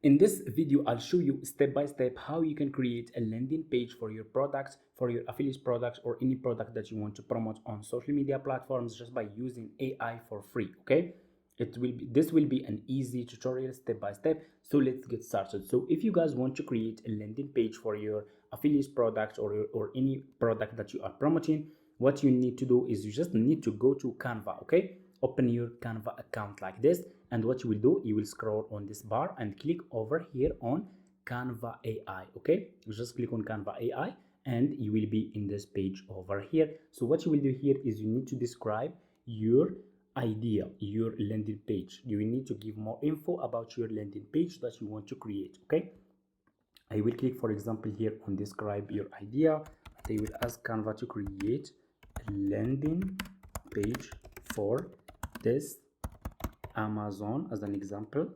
In this video, I'll show you step by step how you can create a landing page for your products, for your affiliate products, or any product that you want to promote on social media platforms just by using AI for free. Okay, this will be an easy tutorial step by step. So let's get started. So if you guys want to create a landing page for your affiliate products or any product that you are promoting, what you need to do is you just need to go to Canva. Okay, open your Canva account like this, and what you will do, you will scroll on this bar and click over here on Canva AI. Okay, you just click on Canva AI and you will be in this page over here. So what you will do here is you need to describe your idea, your landing page. You will need to give more info about your landing page that you want to create. Okay, I will click, for example, here on describe your idea. I will ask Canva to create a landing page for this Amazon, as an example,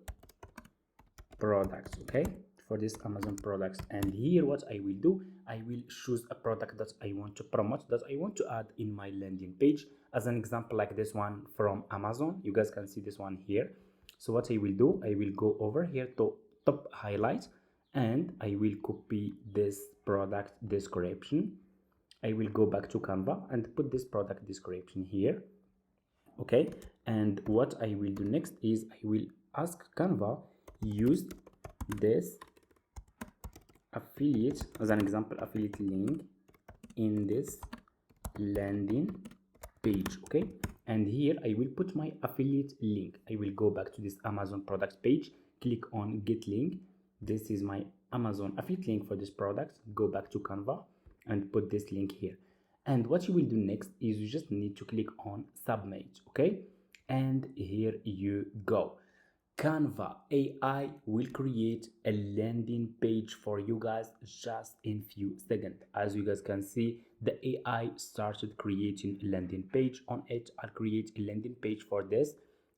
products. Okay, for this Amazon products. And here what I will do, I will choose a product that I want to promote, that I want to add in my landing page, as an example, like this one from Amazon. You guys can see this one here. So what I will do, I will go over here to top highlight and I will copy this product description. I will go back to Canva and put this product description here. Okay, and what I will do next is I will ask Canva use this affiliate, as an example, affiliate link in this landing page. Okay, and here I will put my affiliate link. I will go back to this Amazon products page, click on get link. This is my Amazon affiliate link for this product. Go back to Canva and put this link here. And what you will do next is you just need to click on submit. Okay, and here you go. Canva AI will create a landing page for you guys just in few seconds. As you guys can see, the AI started creating a landing page. On it, I'll create a landing page for this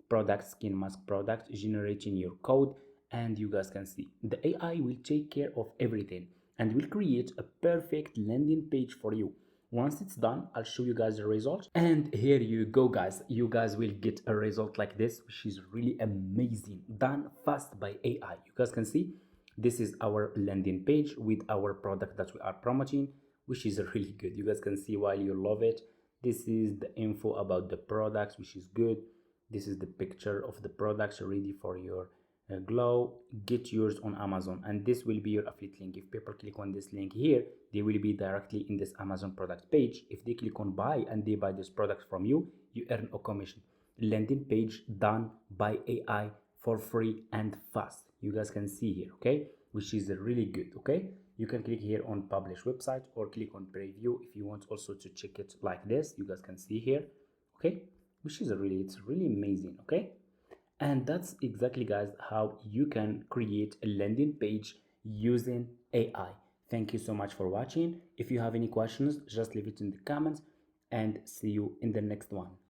product, skin mask product, generating your code, and you guys can see the AI will take care of everything and will create a perfect landing page for you. Once it's done, I'll show you guys the result, and here you go, guys. You guys will get a result like this, which is really amazing, done fast by AI. You guys can see this is our landing page with our product that we are promoting, which is really good. You guys can see while you love it. This is the info about the products, which is good. This is the picture of the products ready for your glow. Get yours on Amazon, and this will be your affiliate link. If people click on this link here, they will be directly in this Amazon product page. If they click on buy and they buy this product from you, you earn a commission. Landing page done by AI for free and fast. You guys can see here, okay, which is really good. Okay, you can click here on publish website or click on preview if you want also to check it like this. You guys can see here, okay, which is it's really amazing. Okay, and that's exactly, guys, how you can create a landing page using AI. Thank you so much for watching. If you have any questions, just leave it in the comments, and see you in the next one.